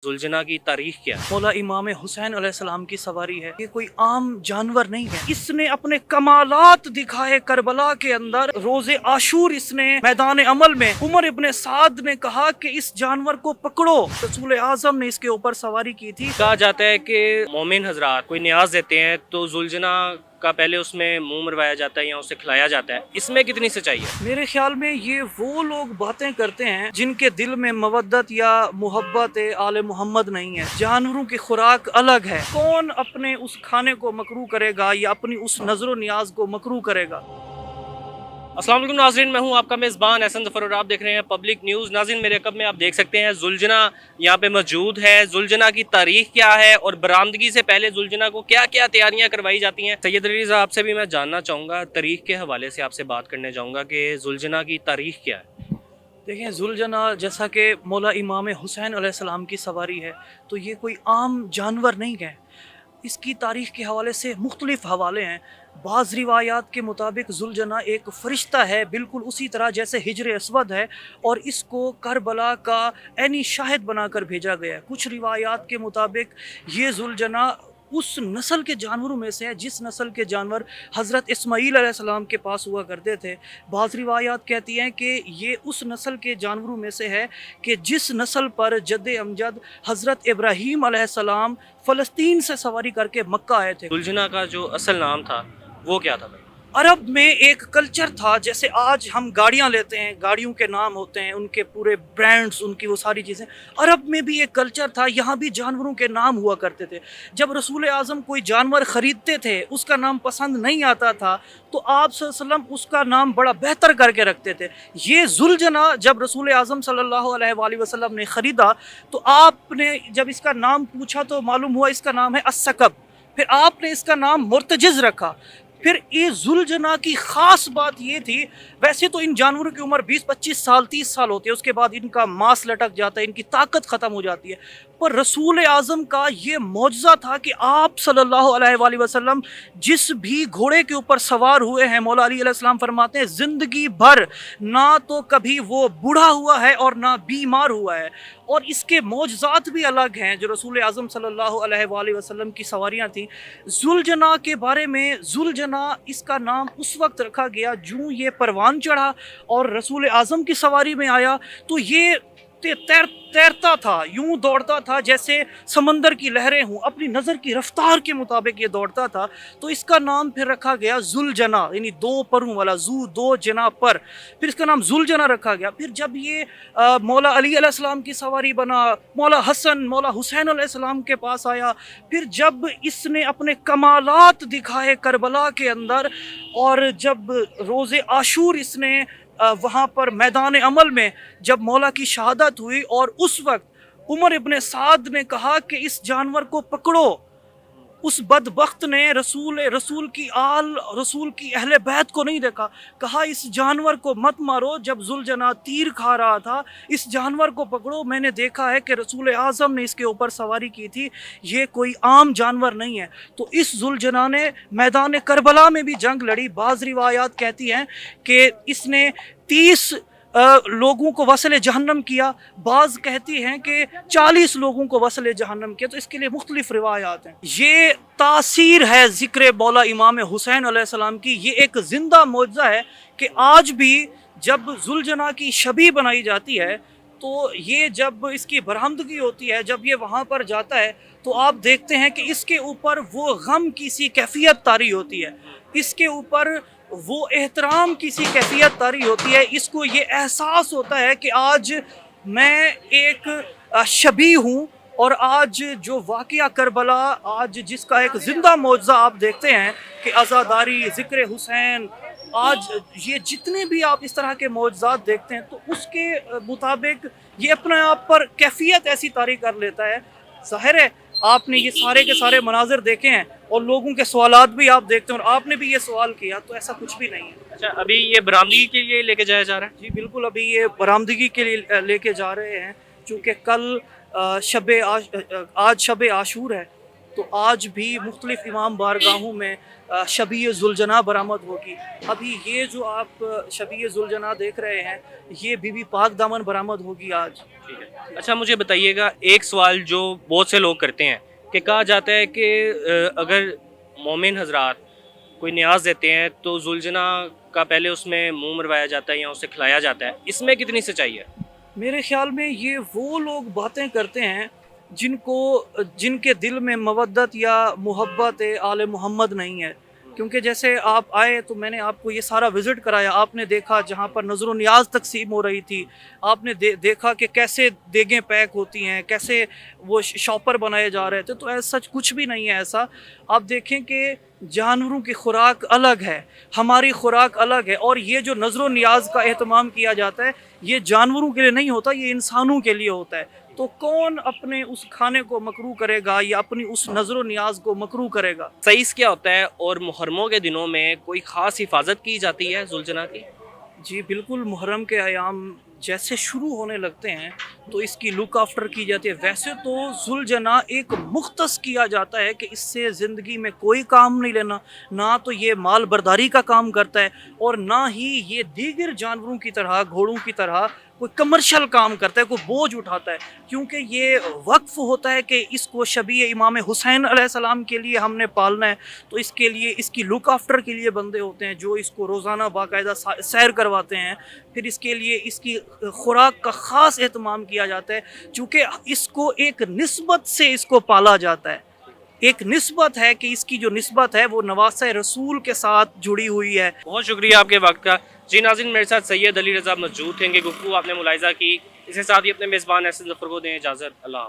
जुलझना की तारीख क्या है? मौला इमाम हुसैन अलैहिस्सलाम की सवारी है। ये कोई आम जानवर नहीं है। इसने अपने कमालात दिखाए करबला के अंदर। रोजे आशूर इसने मैदान अमल में उमर इब्ने साद ने कहा कि इस जानवर को पकड़ो। रसूल आजम ने इसके ऊपर सवारी की थी। कहा जाता है कि मोमिन हजरात कोई न्याज देते हैं तो जुलझना का पहले उसमें मुंह मरवाया जाता है या उसे खिलाया जाता है। इसमें कितनी सच्चाई है? मेरे ख्याल में ये वो लोग बातें करते हैं जिनके दिल में मवद्दत या मोहब्बत आले मोहम्मद नहीं है। जानवरों की खुराक अलग है। कौन अपने उस खाने को मकरू करेगा या अपनी उस नजरो नियाज को मकरू करेगा। अस्सलाम वालेकुम नाज़रीन, मैं हूं आपका मेज़बान एहसन ज़फ़र और आप देख रहे हैं पब्लिक न्यूज़। नाज़रीन, मेरे कब में आप देख सकते हैं जुलझना यहाँ पे मौजूद है। जुलझना की तारीख क्या है और बरामदगी से पहले जुलझना को क्या क्या तैयारियां करवाई जाती हैं। सैयद अली रज़ा, आपसे भी मैं जानना चाहूँगा, तारीख के हवाले से आपसे बात करने जाऊँगा कि जुलझना की तारीख क्या है। देखें, जुलझना जैसा कि मौला इमाम हुसैन अलैहिस्सलाम की सवारी है, तो ये कोई आम जानवर नहीं है। इसकी तारीख़ के हवाले से मुख्तलिफ हवाले हैं। बाज़ रिवायात के मुताबिक जुलझना एक फ़रिश्ता है, बिल्कुल उसी तरह जैसे हिजर अस्वद है, और इसको करबला का ऐनी शाहिद बनाकर भेजा गया है। कुछ रिवायात के मुताबिक ये जुलझना उस नस्ल के जानवरों में से है जिस नस्ल के जानवर हज़रत इस्माईल अलैहिस्सलाम के पास हुआ करते थे। बाज़ रिवायात कहती हैं कि ये उस नस्ल के जानवरों में से है कि जिस नस्ल पर जद्द अमजद हज़रत इब्राहीम अलैहिस्सलाम फ़लस्तीन से सवारी करके मक्का आए थे। जुलझना का जो असल नाम था वो क्या था भाई? अरब में एक कल्चर था, जैसे आज हम गाड़ियाँ लेते हैं, गाड़ियों के नाम होते हैं, उनके पूरे ब्रांड्स, उनकी वो सारी चीज़ें। अरब में भी एक कल्चर था, यहाँ भी जानवरों के नाम हुआ करते थे। जब रसूल आज़म कोई जानवर ख़रीदते थे, उसका नाम पसंद नहीं आता था, तो आप सल्लल्लाहु अलैहि वसल्लम उसका नाम बड़ा बेहतर करके रखते थे। ये जुलझना जब रसूल आज़म सल्लल्लाहु अलैहि वसल्लम ने ख़रीदा, तो आपने जब इसका नाम पूछा तो मालूम हुआ इसका नाम है अस्सकब। फिर आपने इसका नाम मुर्तजिज़ रखा। फिर ये जुलझना की ख़ास बात ये थी, वैसे तो इन जानवरों की उम्र 20-25 साल 30 साल होती है, उसके बाद इनका मांस लटक जाता है, इनकी ताकत ख़त्म हो जाती है। पर रसूल आज़म का ये मौजज़ा था कि आप सल्लल्लाहु अलैहि वसल्लम जिस भी घोड़े के ऊपर सवार हुए हैं, मौला अली अलैहिस्सलाम फरमाते हैं ज़िंदगी भर ना तो कभी वो बूढ़ा हुआ है और ना बीमार हुआ है। और इसके मौजज़ात भी अलग हैं जो रसूल आज़म सल्लल्लाहु अलैहि वसल्लम की सवारियाँ थीं। जुलझना के बारे में, जुलझना इसका नाम उस वक्त रखा गया जूँ ये परवान चढ़ा और रसूल आज़म की सवारी में आया, तो ये तैरता था, यूं दौड़ता था जैसे समंदर की लहरें हों, अपनी नज़र की रफ्तार के मुताबिक ये दौड़ता था। तो इसका नाम फिर रखा गया जुलझना, यानी दो परों वाला, जू दो जना पर, फिर इसका नाम जुलझना रखा गया। फिर जब ये मौला अली अलैहिस्सलाम की सवारी बना, मौला हसन मौला हुसैन अलैहिस्सलाम के पास आया, फिर जब इसने अपने कमालात दिखाए करबला के अंदर, और जब रोज़े आशूर इसने वहाँ पर मैदान अमल में जब मौला की शहादत हुई, और उस वक्त उमर इब्ने साद ने कहा कि इस जानवर को पकड़ो। उस बदबख्त ने रसूल की अहले बैत को नहीं देखा, कहा इस जानवर को मत मारो। जब जुलझना तीर खा रहा था, इस जानवर को पकड़ो, मैंने देखा है कि रसूल आज़म ने इसके ऊपर सवारी की थी, ये कोई आम जानवर नहीं है। तो इस जुलझना ने मैदान करबला में भी जंग लड़ी। बाज़ रिवायात कहती हैं कि इसने 30 लोगों को वसल जहन्नम किया, बाज़ कहती हैं कि 40 लोगों को वसल जहन्नम किया। तो इसके लिए मुख्तलिफ रिवायात हैं। ये तासीर है ज़िक्र मौला इमाम हुसैन अलैहिस्सलाम की। ये एक ज़िंदा मौजज़ा है कि आज भी जब जुलझना की शबी बनाई जाती है, तो ये जब इसकी बरामदगी होती है, जब ये वहाँ पर जाता है, तो आप देखते हैं कि इसके ऊपर वो गम की सी कैफियत तारी होती है, इसके ऊपर वो एहतराम की सी कैफियत तारी होती है। इसको ये एहसास होता है कि आज मैं एक शबी हूँ, और आज जो वाक़या करबला, आज जिसका एक ज़िंदा मौजज़ा आप देखते हैं कि अज़ादारी, ज़िक्र हुसैन, आज ये जितने भी आप इस तरह के मौजज़ात देखते हैं, तो उसके मुताबिक ये अपने आप पर कैफियत ऐसी तारी कर लेता है। ज़ाहिर है आपने ये सारे के सारे मनाज़िर देखे हैं और लोगों के सवालात भी आप देखते हैं, और आपने भी ये सवाल किया, तो ऐसा कुछ भी नहीं है। अच्छा, अभी ये बरामदगी के लिए लेके जाया जा रहा है? जी बिल्कुल, अभी ये बरामदगी के लिए लेके जा रहे हैं, चूँकि कल आज शब आशूर है, तो आज भी मुख्तलिफ इमाम बारगाहों में शबी जुलजना बरामद होगी। अभी ये जो आप शबी जुलजना देख रहे हैं, ये बीबी पाक दामन बरामद होगी आज। ठीक है। अच्छा मुझे बताइएगा, एक सवाल जो बहुत से लोग करते हैं कि कहा जाता है कि अगर मोमिन हजरात कोई न्याज देते हैं तो जुलजना का पहले उसमें मुंह मरवाया जाता है या उसे खिलाया जाता है, इसमें कितनी सच्चाई है? मेरे ख्याल में ये वो लोग बातें करते हैं जिनके दिल में मवद्दत या मोहब्बत आले मोहम्मद नहीं है। क्योंकि जैसे आप आए तो मैंने आपको ये सारा विज़िट कराया, आपने देखा जहाँ पर नज़र नियाज तकसीम हो रही थी, आपने देखा कि कैसे देगें पैक होती हैं, कैसे वो शॉपर बनाए जा रहे थे। तो ऐसा सच कुछ भी नहीं है ऐसा। आप देखें कि जानवरों की खुराक अलग है, हमारी खुराक अलग है, और ये जो नज़र नियाज का एहतमाम किया जाता है ये जानवरों के लिए नहीं होता, ये इंसानों के लिए होता है। तो कौन अपने उस खाने को मकरू करेगा या अपनी उस नज़र नियाज को मकरू करेगा? सईस क्या होता है और मुहर्रमों के दिनों में कोई ख़ास हिफाजत की जाती है जुलजना की? जी बिल्कुल, मुहर्रम के अयाम जैसे शुरू होने लगते हैं तो इसकी लुक आफ्टर की जाती है। वैसे तो जुलजना एक मुख्तस किया जाता है कि इससे ज़िंदगी में कोई काम नहीं लेना, ना तो ये माल बर्दारी का काम करता है और ना ही ये दीगर जानवरों की तरह, घोड़ों की तरह कोई कमर्शियल काम करता है, कोई बोझ उठाता है। क्योंकि ये वक्फ होता है कि इसको शबी इमाम हुसैन अलैहिस्सलाम के लिए हमने पालना है, तो इसके लिए इसकी लुक आफ्टर के लिए बंदे होते हैं जो इसको रोज़ाना बाकायदा सैर करवाते हैं। फिर इसके लिए इसकी खुराक का ख़ास एहतमाम किया जाता है, चूँकि इसको एक निस्बत से इसको पाला जाता है। एक निस्बत है कि इसकी जो निस्बत है वो नवासे रसूल के साथ जुड़ी हुई है। बहुत शुक्रिया आपके वक्त का। जी नाज़रीन, मेरे साथ सैयद अली रज़ा मौजूद थे, गुफ्तगू आपने मुलाहिज़ा की। इसके साथ ही अपने मेज़बान एहसन ज़फ़र को दें इजाज़त। अल्लाह।